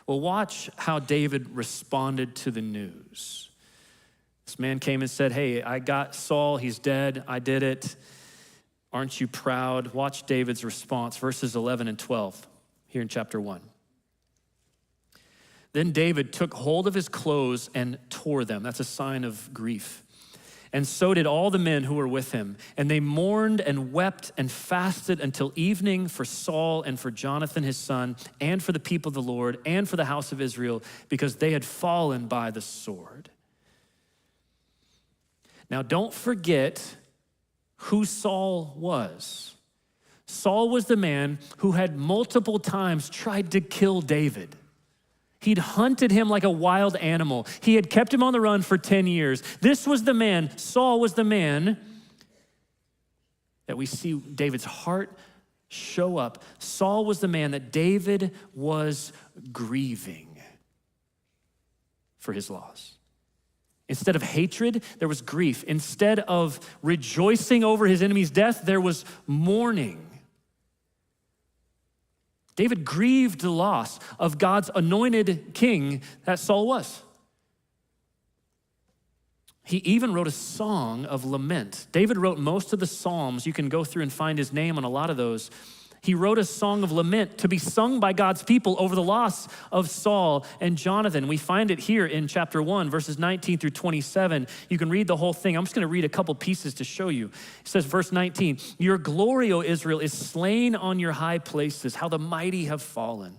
Well, watch how David responded to the news. This man came and said, hey, I got Saul, he's dead, I did it. Aren't you proud? Watch David's response, verses 11 and 12, here in chapter 1. Then David took hold of his clothes and tore them. That's a sign of grief. And so did all the men who were with him. And they mourned and wept and fasted until evening for Saul and for Jonathan his son, and for the people of the Lord, and for the house of Israel, because they had fallen by the sword. Now don't forget who Saul was. Saul was the man who had multiple times tried to kill David. He'd hunted him like a wild animal. He had kept him on the run for 10 years. This was the man, Saul was the man that we see David's heart show up. Saul was the man that David was grieving for his loss. Instead of hatred, there was grief. Instead of rejoicing over his enemy's death, there was mourning. David grieved the loss of God's anointed king that Saul was. He even wrote a song of lament. David wrote most of the Psalms. You can go through and find his name on a lot of those. He wrote a song of lament to be sung by God's people over the loss of Saul and Jonathan. We find it here in chapter 1, verses 19 through 27. You can read the whole thing. I'm just going to read a couple pieces to show you. It says, verse 19, your glory, O Israel, is slain on your high places. How the mighty have fallen.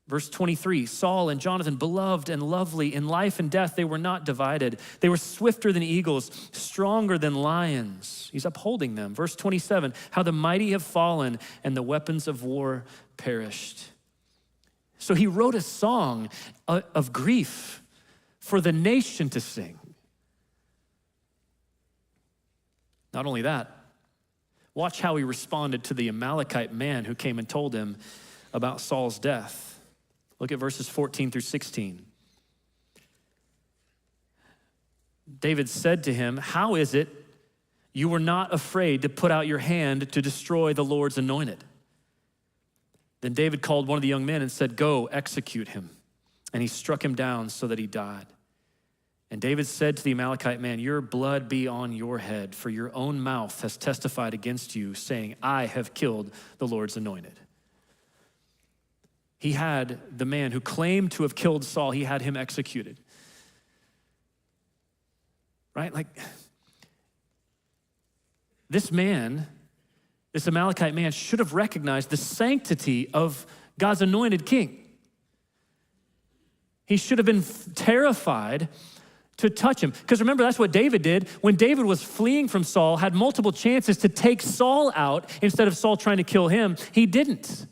Verse 23, Saul and Jonathan, beloved and lovely, in life and death, they were not divided. They were swifter than eagles, stronger than lions. He's upholding them. Verse 27, how the mighty have fallen and the weapons of war perished. So he wrote a song of grief for the nation to sing. Not only that, watch how he responded to the Amalekite man who came and told him about Saul's death. Look at verses 14 through 16. David said to him, how is it you were not afraid to put out your hand to destroy the Lord's anointed? Then David called one of the young men and said, go, execute him. And he struck him down so that he died. And David said to the Amalekite man, your blood be on your head, for your own mouth has testified against you, saying, I have killed the Lord's anointed. He had the man who claimed to have killed Saul, he had him executed. Right? Like, this man, this Amalekite man, should have recognized the sanctity of God's anointed king. He should have been terrified to touch him. Because remember, that's what David did. When David was fleeing from Saul, had multiple chances to take Saul out instead of Saul trying to kill him. He didn't.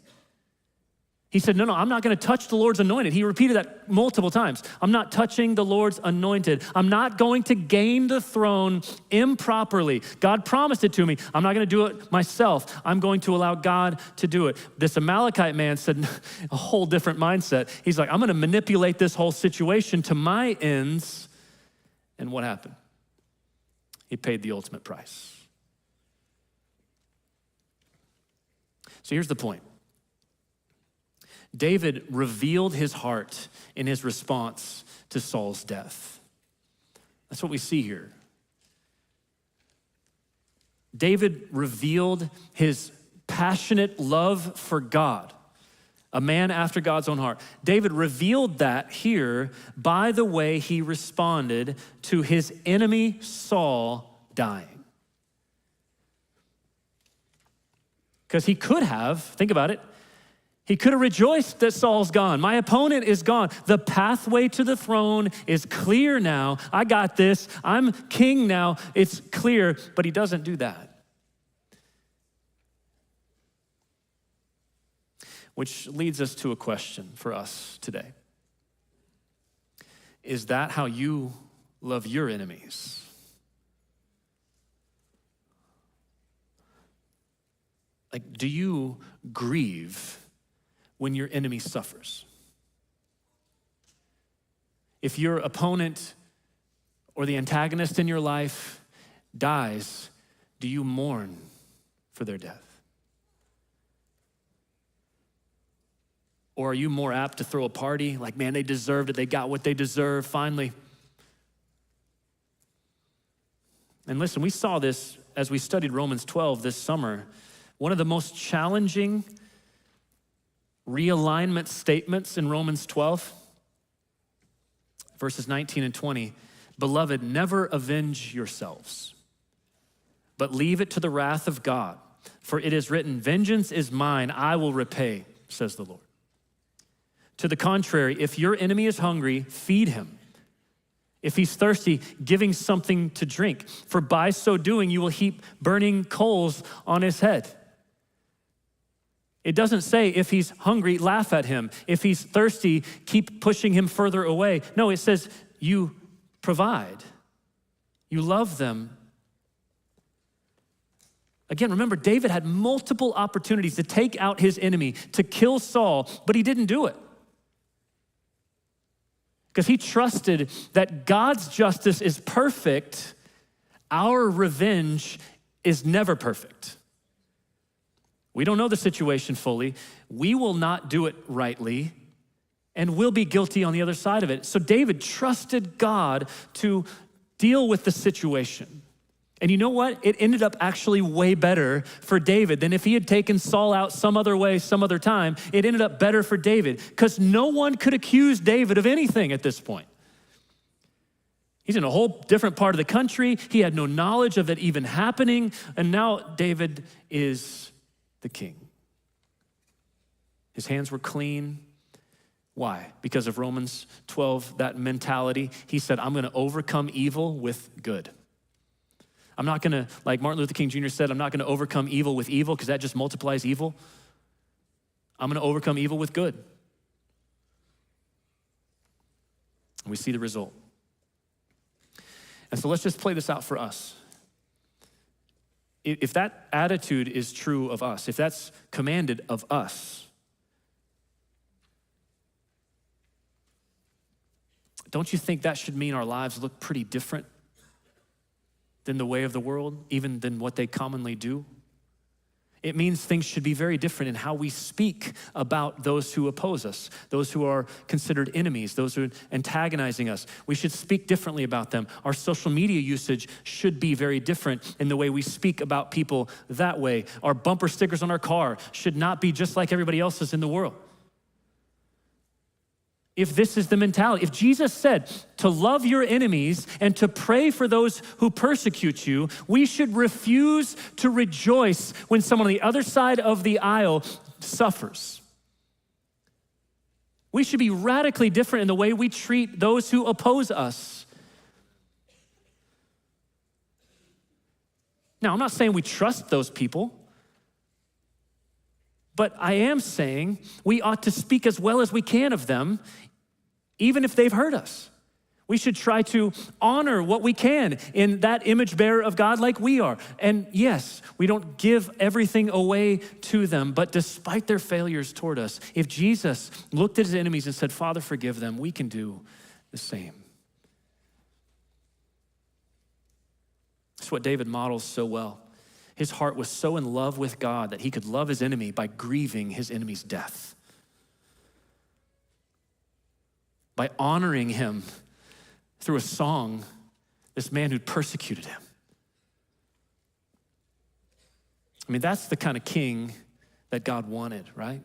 He said, no, I'm not going to touch the Lord's anointed. He repeated that multiple times. I'm not touching the Lord's anointed. I'm not going to gain the throne improperly. God promised it to me. I'm not going to do it myself. I'm going to allow God to do it. This Amalekite man said a whole different mindset. He's like, I'm going to manipulate this whole situation to my ends. And what happened? He paid the ultimate price. So here's the point. David revealed his heart in his response to Saul's death. That's what we see here. David revealed his passionate love for God, a man after God's own heart. David revealed that here by the way he responded to his enemy Saul dying. Because he could have, think about it, he could have rejoiced that Saul's gone. My opponent is gone. The pathway to the throne is clear now. I got this. I'm king now. It's clear, but he doesn't do that. Which leads us to a question for us today. Is that how you love your enemies? Like, do you grieve when your enemy suffers? If your opponent or the antagonist in your life dies, do you mourn for their death? Or are you more apt to throw a party? Like, man, they deserved it. They got what they deserved finally. And listen, we saw this as we studied Romans 12 this summer. One of the most challenging realignment statements in Romans 12, verses 19 and 20. Beloved, never avenge yourselves, but leave it to the wrath of God. For it is written, vengeance is mine, I will repay, says the Lord. To the contrary, if your enemy is hungry, feed him. If he's thirsty, give him something to drink. For by so doing, you will heap burning coals on his head. It doesn't say if he's hungry, laugh at him. If he's thirsty, keep pushing him further away. No, it says you provide. You love them. Again, remember, David had multiple opportunities to take out his enemy, to kill Saul, but he didn't do it. Because he trusted that God's justice is perfect. Our revenge is never perfect. We don't know the situation fully. We will not do it rightly, and we'll be guilty on the other side of it. So David trusted God to deal with the situation. And you know what? It ended up actually way better for David than if he had taken Saul out some other way, some other time. It ended up better for David because no one could accuse David of anything at this point. He's in a whole different part of the country. He had no knowledge of it even happening. And now David is the king. His hands were clean. Why? Because of Romans 12, that mentality. He said, I'm going to overcome evil with good. I'm not gonna, like Martin Luther King Jr. said, I'm not gonna overcome evil with evil because that just multiplies evil. I'm gonna overcome evil with good. And we see the result. And so let's just play this out for us. If that attitude is true of us, if that's commanded of us, don't you think that should mean our lives look pretty different than the way of the world, even than what they commonly do? It means things should be very different in how we speak about those who oppose us, those who are considered enemies, those who are antagonizing us. We should speak differently about them. Our social media usage should be very different in the way we speak about people that way. Our bumper stickers on our car should not be just like everybody else's in the world. If this is the mentality, if Jesus said to love your enemies and to pray for those who persecute you, we should refuse to rejoice when someone on the other side of the aisle suffers. We should be radically different in the way we treat those who oppose us. Now, I'm not saying we trust those people, but I am saying we ought to speak as well as we can of them, even if they've hurt us. We should try to honor what we can in that image bearer of God like we are. And yes, we don't give everything away to them, but despite their failures toward us, if Jesus looked at his enemies and said, Father, forgive them, we can do the same. That's what David models so well. His heart was so in love with God that he could love his enemy by grieving his enemy's death, by honoring him through a song, this man who'd persecuted him. I mean, that's the kind of king that God wanted, right?